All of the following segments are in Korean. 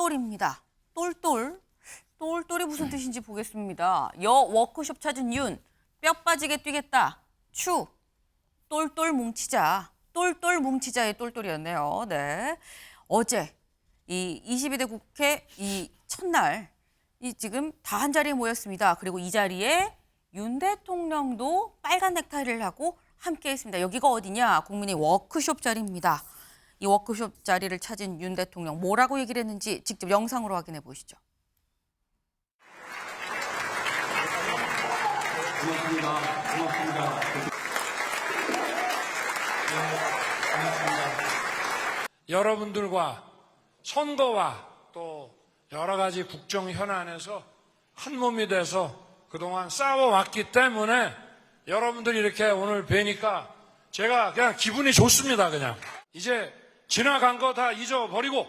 똘똘입니다. 똘똘. 똘똘이 무슨 뜻인지 보겠습니다. 여 워크숍 찾은 윤. 뼈 빠지게 뛰겠다. 추. 똘똘 뭉치자. 똘똘 뭉치자의 똘똘이었네요. 네. 어제 이 22대 국회 이 첫날 이 지금 다 한 자리에 모였습니다. 그리고 이 자리에 윤 대통령도 빨간 넥타이를 하고 함께했습니다. 여기가 어디냐? 국민의 워크숍 자리입니다. 이 워크숍 자리를 찾은 윤 대통령 뭐라고 얘기를 했는지 직접 영상으로 확인해 보시죠. 고맙습니다. 여러분들과 선거와 또 여러 가지 국정 현안에서 한 몸이 돼서 그동안 싸워왔기 때문에 여러분들이 이렇게 오늘 뵈니까 제가 그냥 기분이 좋습니다. 그냥 이제 지나간 거 다 잊어버리고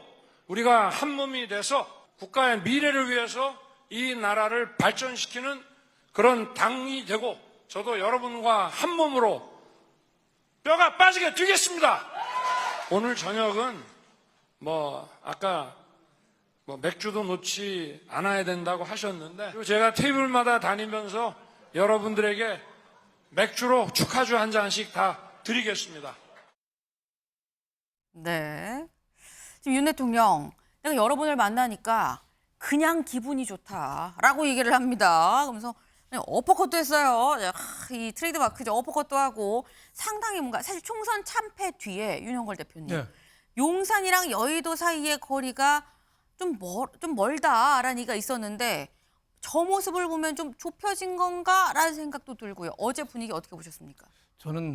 우리가 한 몸이 돼서 국가의 미래를 위해서 이 나라를 발전시키는 그런 당이 되고 저도 여러분과 한 몸으로 뼈가 빠지게 뛰겠습니다. 오늘 저녁은 아까 맥주도 놓지 않아야 된다고 하셨는데 제가 테이블마다 다니면서 여러분들에게 맥주로 축하주 한 잔씩 다 드리겠습니다. 네. 지금 윤 대통령, 내가 여러분을 만나니까 그냥 기분이 좋다라고 얘기를 합니다. 그러면서 어퍼컷도 했어요. 이 트레이드 마크죠. 어퍼컷도 하고 상당히 뭔가 사실 총선 참패 뒤에 윤석열 대표님 네. 용산이랑 여의도 사이의 거리가 좀 멀다라는 얘기가 있었는데 저 모습을 보면 좀 좁혀진 건가라는 생각도 들고요. 어제 분위기 어떻게 보셨습니까? 저는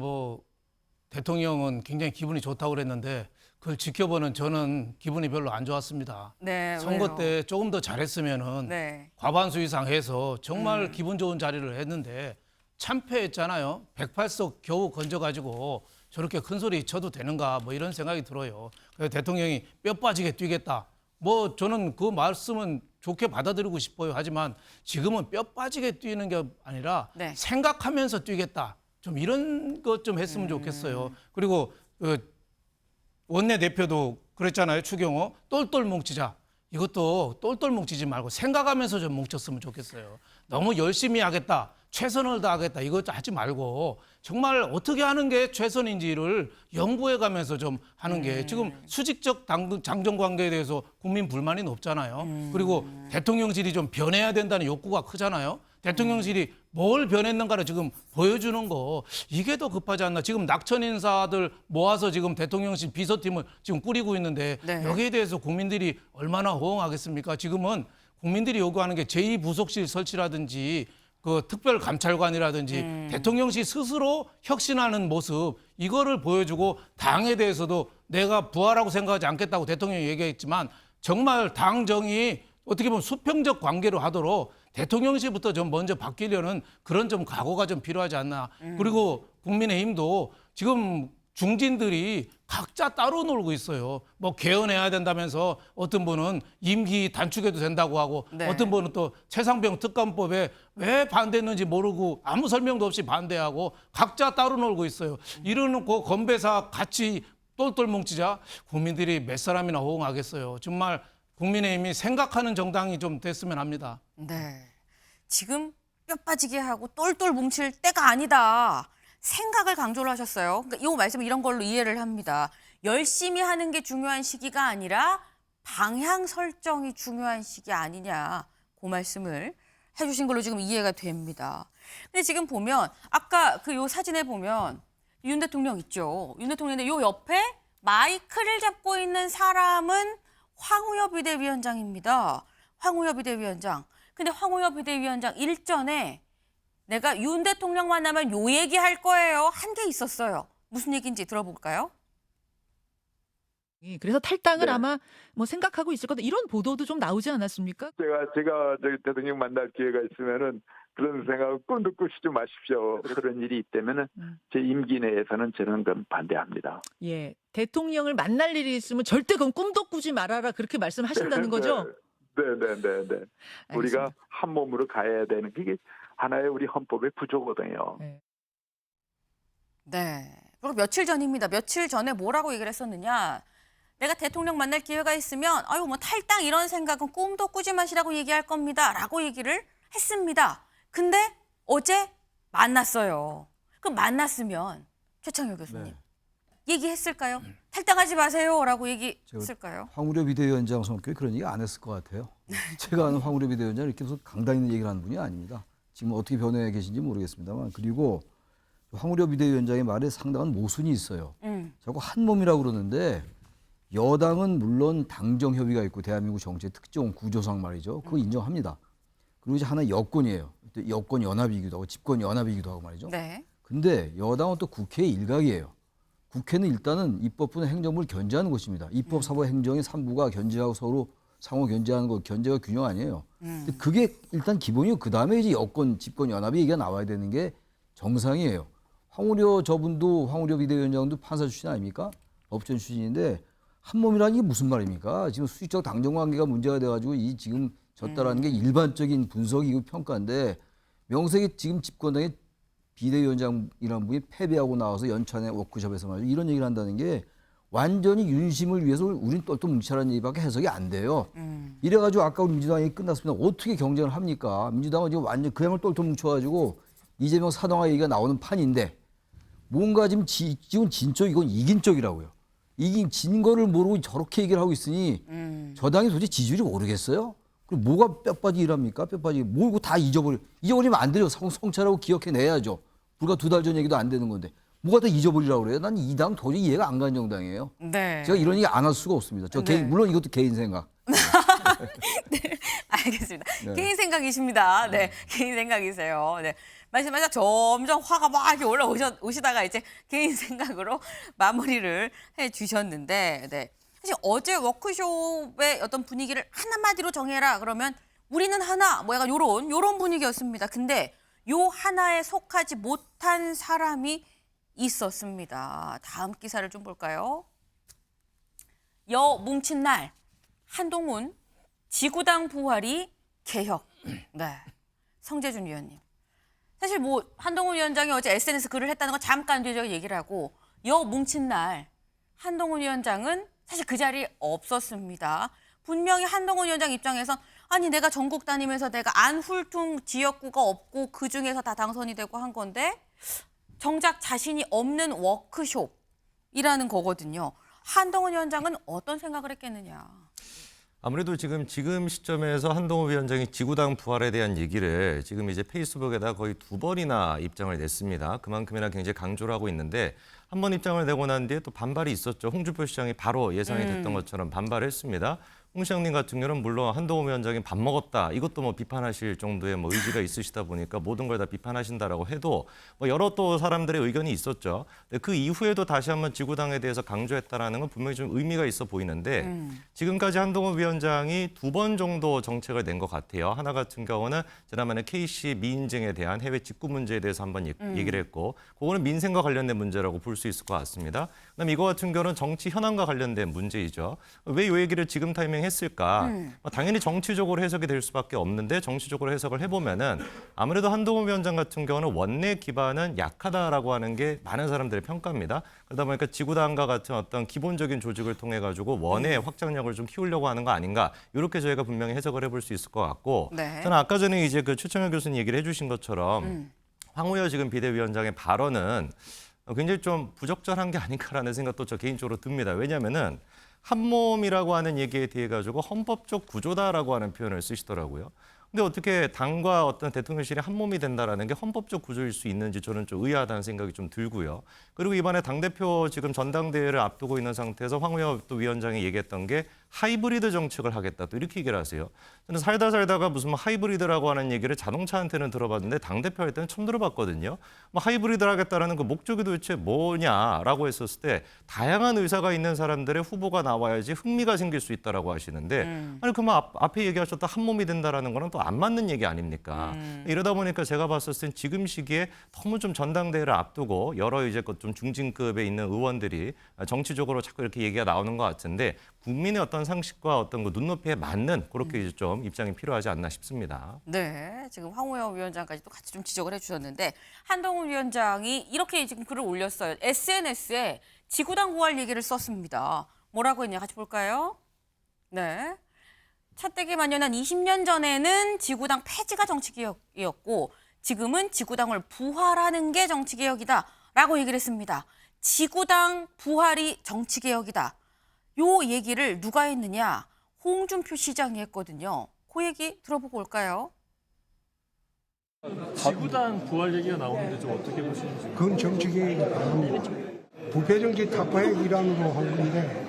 대통령은 굉장히 기분이 좋다고 그랬는데 그걸 지켜보는 저는 기분이 별로 안 좋았습니다. 네. 선거 왜요? 때 조금 더 잘했으면은 네. 과반수 이상 해서 정말 기분 좋은 자리를 했는데 참패했잖아요. 108석 겨우 건져가지고 저렇게 큰 소리 쳐도 되는가 이런 생각이 들어요. 그래서 대통령이 뼈 빠지게 뛰겠다. 저는 그 말씀은 좋게 받아들이고 싶어요. 하지만 지금은 뼈 빠지게 뛰는 게 아니라 네. 생각하면서 뛰겠다. 좀 이런 것 좀 했으면 좋겠어요. 그리고 원내대표도 그랬잖아요. 추경호 똘똘 뭉치자. 이것도 똘똘 뭉치지 말고 생각하면서 좀 뭉쳤으면 좋겠어요. 너무 열심히 하겠다. 최선을 다하겠다. 이거 하지 말고 정말 어떻게 하는 게 최선인지를 연구해 가면서 좀 하는 게 지금 수직적 장정 관계에 대해서 국민 불만이 높잖아요. 그리고 대통령실이 좀 변해야 된다는 욕구가 크잖아요. 대통령실이 뭘 변했는가를 지금 보여주는 거 이게 더 급하지 않나. 지금 낙천 인사들 모아서 지금 대통령실 비서팀을 지금 꾸리고 있는데 네. 여기에 대해서 국민들이 얼마나 호응하겠습니까? 지금은 국민들이 요구하는 게 제2부속실 설치라든지 그 특별감찰관이라든지 대통령실 스스로 혁신하는 모습 이거를 보여주고 당에 대해서도 내가 부하라고 생각하지 않겠다고 대통령이 얘기했지만 정말 당정이 어떻게 보면 수평적 관계로 하도록 대통령실부터 좀 먼저 바뀌려는 그런 좀 각오가 좀 필요하지 않나. 그리고 국민의힘도 지금 중진들이 각자 따로 놀고 있어요. 개헌해야 된다면서 어떤 분은 임기 단축해도 된다고 하고 네. 어떤 분은 또 최상병 특검법에 왜 반대했는지 모르고 아무 설명도 없이 반대하고 각자 따로 놀고 있어요. 이러놓고 건배사 같이 똘똘 뭉치자 국민들이 몇 사람이나 호응하겠어요. 정말 국민의힘이 생각하는 정당이 좀 됐으면 합니다. 네. 지금 뼈 빠지게 하고 똘똘 뭉칠 때가 아니다. 생각을 강조를 하셨어요. 그러니까 이 말씀은 이런 걸로 이해를 합니다. 열심히 하는 게 중요한 시기가 아니라 방향 설정이 중요한 시기 아니냐. 그 말씀을 해주신 걸로 지금 이해가 됩니다. 근데 지금 보면 아까 요 사진에 보면 윤 대통령 있죠. 윤 대통령인데 요 옆에 마이크를 잡고 있는 사람은 황우여 비대위원장입니다. 황우여 비대위원장. 근데 황우여 비대위원장 일전에 내가 윤 대통령 만나면 요 얘기 할 거예요. 한 게 있었어요. 무슨 얘기인지 들어볼까요? 그래서 탈당을 네. 아마 생각하고 있을 거다. 이런 보도도 좀 나오지 않았습니까? 제가 저기 대통령 만날 기회가 있으면은 그런 생각을 꿈도 꾸시지 마십시오. 그런 일이 있다면은 제 임기 내에서는 저는 그건 반대합니다. 예. 대통령을 만날 일이 있으면 절대 그건 꿈도 꾸지 말아라. 그렇게 말씀하신다는 거죠? 네. 알겠습니다. 우리가 한 몸으로 가야 되는 그게 하나의 우리 헌법의 구조거든요. 네. 네. 그리고 며칠 전입니다. 며칠 전에 뭐라고 얘기를 했었느냐. 내가 대통령 만날 기회가 있으면 아유 뭐 탈당 이런 생각은 꿈도 꾸지 마시라고 얘기할 겁니다라고 얘기를 했습니다. 근데 어제 만났어요. 그럼 만났으면 최창효 교수님 얘기했을까요? 탈당하지 마세요라고 얘기했을까요? 황우려 비대위원장 성격이 그런 얘기 안 했을 것 같아요. 제가 아는 황우려 비대위원장은 이렇게 무슨 강당 있는 얘기를 하는 분이 아닙니다. 지금 어떻게 변해 계신지 모르겠습니다만. 그리고 황우려 비대위원장의 말에 상당한 모순이 있어요. 자꾸 한 몸이라고 그러는데 여당은 물론 당정 협의가 있고 대한민국 정치의 특정 구조상 말이죠. 그거 인정합니다. 그리고 이제 하나 여권이에요. 또 여권 연합이기도 하고 집권 연합이기도 하고 말이죠. 네. 근데 여당은 또 국회의 일각이에요. 국회는 일단은 입법부는 행정부를 견제하는 곳입니다. 입법, 사법, 행정의 3부가 견제하고 서로 상호 견제하는 거, 견제가 균형 아니에요. 근데 그게 일단 기본이고 그 다음에 이제 여권, 집권 연합의 얘기가 나와야 되는 게 정상이에요. 황우려 저분도 황우려 비대위원장도 판사 출신 아닙니까? 법전 출신인데 한 몸이라는 게 무슨 말입니까? 지금 수직적 당정 관계가 문제가 돼가지고 이 지금 졌다라는 게 일반적인 분석이고 평가인데 명색이 지금 집권당의 비대위원장이라는 분이 패배하고 나와서 연찬의 워크숍에서 말이죠. 이런 얘기를 한다는 게 완전히 윤심을 위해서 우린 똘똘 뭉치라는 얘기밖에 해석이 안 돼요. 이래가지고 아까 우리 민주당 얘기 끝났습니다. 어떻게 경쟁을 합니까? 민주당은 지금 완전 그야말로 똘똘 뭉쳐가지고 이재명 사당화 얘기가 나오는 판인데 뭔가 지금 지금 진 쪽 이건 이긴 쪽이라고요. 이긴 진 거를 모르고 저렇게 얘기를 하고 있으니 저 당이 도대체 지지율이 모르겠어요? 그리고 뭐가 뼈빠지 일합니까? 뼈빠지 뭐고 다 잊어버리면 안 돼요. 성찰하고 기억해내야죠. 불과 2달 전 얘기도 안 되는 건데 뭐가 다 잊어버리라고 그래요? 난 이 당 도저히 이해가 안 가는 정당이에요. 네. 제가 이런 얘기 안 할 수가 없습니다. 저 개인, 물론 이것도 개인 생각. 네, 알겠습니다. 네. 개인 생각이십니다. 네, 개인 생각이세요. 네. 말씀하자 점점 화가 막 이렇게 올라오시다가 이제 개인 생각으로 마무리를 해 주셨는데, 네. 사실 어제 워크숍의 어떤 분위기를 한마디로 정해라 그러면 우리는 하나, 뭐 약간 요런 분위기였습니다. 근데 요 하나에 속하지 못한 사람이 있었습니다. 다음 기사를 좀 볼까요? 여 뭉친 날 한동훈 지구당 부활이 개혁. 네. 성재준 위원님. 사실 뭐 한동훈 위원장이 어제 SNS 글을 했다는 건 잠깐 뒤에 저희 얘기를 하고 여 뭉친 날 한동훈 위원장은 사실 그 자리에 없었습니다. 분명히 한동훈 위원장 입장에선 아니 내가 전국 다니면서 내가 안훌퉁 지역구가 없고 그중에서 다 당선이 되고 한 건데 정작 자신이 없는 워크숍이라는 거거든요. 한동훈 위원장은 어떤 생각을 했겠느냐. 아무래도 지금 시점에서 한동훈 위원장이 지구당 부활에 대한 얘기를 지금 이제 페이스북에다 거의 2번이나 입장을 냈습니다. 그만큼이나 굉장히 강조를 하고 있는데 한 번 입장을 내고 난 뒤에 또 반발이 있었죠. 홍준표 시장이 바로 예상이 됐던 것처럼 반발을 했습니다. 홍 시장님 같은 경우는 물론 한동훈 위원장이 밥 먹었다. 이것도 뭐 비판하실 정도의 뭐 의지가 있으시다 보니까 모든 걸 다 비판하신다라고 해도 뭐 여러 또 사람들의 의견이 있었죠. 근데 그 이후에도 다시 한번 지구당에 대해서 강조했다라는 건 분명히 좀 의미가 있어 보이는데 지금까지 한동훈 위원장이 2번 정도 정책을 낸 것 같아요. 하나 같은 경우는 지난번에 KC 미인증에 대한 해외 직구 문제에 대해서 한번 얘기를 했고 그거는 민생과 관련된 문제라고 볼 수 있을 것 같습니다. 그다음에 이거 같은 경우는 정치 현안과 관련된 문제이죠. 왜 이 얘기를 지금 타이밍에 했을까? 당연히 정치적으로 해석이 될 수밖에 없는데 정치적으로 해석을 해보면은 아무래도 한동훈 위원장 같은 경우는 원내 기반은 약하다라고 하는 게 많은 사람들의 평가입니다. 그러다 보니까 지구당과 같은 어떤 기본적인 조직을 통해 가지고 원의 확장력을 좀 키우려고 하는 거 아닌가? 이렇게 저희가 분명히 해석을 해볼 수 있을 것 같고 네. 저는 아까 전에 이제 그 최창현 교수님 얘기를 해주신 것처럼 황우여 지금 비대위원장의 발언은 굉장히 좀 부적절한 게 아닌가라는 생각도 저 개인적으로 듭니다. 왜냐하면은 한 몸이라고 하는 얘기에 대해 가지고 헌법적 구조다라고 하는 표현을 쓰시더라고요. 근데 어떻게 당과 어떤 대통령실이 한 몸이 된다라는 게 헌법적 구조일 수 있는지 저는 좀 의아하다는 생각이 좀 들고요. 그리고 이번에 당대표 지금 전당대회를 앞두고 있는 상태에서 황우여 또 위원장이 얘기했던 게 하이브리드 정책을 하겠다 또 이렇게 얘기를 하세요. 저는 살다가 무슨 뭐 하이브리드라고 하는 얘기를 자동차한테는 들어봤는데 당대표 할 때는 처음 들어봤거든요. 뭐 하이브리드를 하겠다라는 그 목적이 도대체 뭐냐라고 했었을 때 다양한 의사가 있는 사람들의 후보가 나와야지 흥미가 생길 수 있다라고 하시는데 아니 그러면 앞에 얘기하셨던 한 몸이 된다라는 거는 또 안 맞는 얘기 아닙니까? 이러다 보니까 제가 봤을 땐 지금 시기에 너무 좀 전당대회를 앞두고 여러 이제 좀 중진급에 있는 의원들이 정치적으로 자꾸 이렇게 얘기가 나오는 것 같은데 국민의 어떤 상식과 어떤 그 눈높이에 맞는 그렇게 이제 좀 입장이 필요하지 않나 싶습니다. 네, 지금 황우여 위원장까지 또 같이 좀 지적을 해주셨는데 한동훈 위원장이 이렇게 지금 글을 올렸어요. SNS에 지구당 부활 얘기를 썼습니다. 뭐라고 했냐 같이 볼까요? 네. 차떼기 만연한 20년 전에는 지구당 폐지가 정치개혁이었고 지금은 지구당을 부활하는 게 정치개혁이다라고 얘기를 했습니다. 지구당 부활이 정치개혁이다. 요 얘기를 누가 했느냐? 홍준표 시장이 했거든요. 그 얘기 들어보고 올까요? 지구당 부활 얘기가 나오는데 좀 어떻게 보시는지. 그건 정치개혁이 아닙니다. 부패정치 타파의 일환으로 한 건데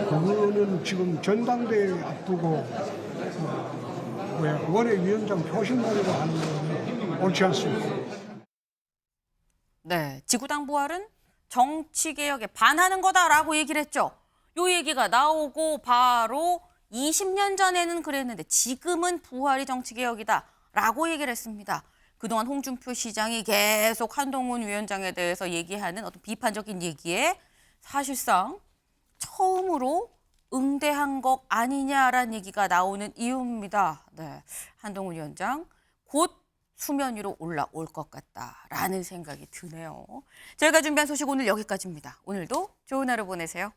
그거는 지금 전당대회 앞두고 원외위원장 표심만으로 하는 건 옳지 않습니다. 네, 지구당 부활은 정치개혁에 반하는 거다라고 얘기를 했죠. 요 얘기가 나오고 바로 20년 전에는 그랬는데 지금은 부활이 정치개혁이다라고 얘기를 했습니다. 그동안 홍준표 시장이 계속 한동훈 위원장에 대해서 얘기하는 어떤 비판적인 얘기에 사실상 처음으로 응대한 것 아니냐라는 얘기가 나오는 이유입니다. 네, 한동훈 위원장 곧 수면 위로 올라올 것 같다라는 생각이 드네요. 저희가 준비한 소식 오늘 여기까지입니다. 오늘도 좋은 하루 보내세요.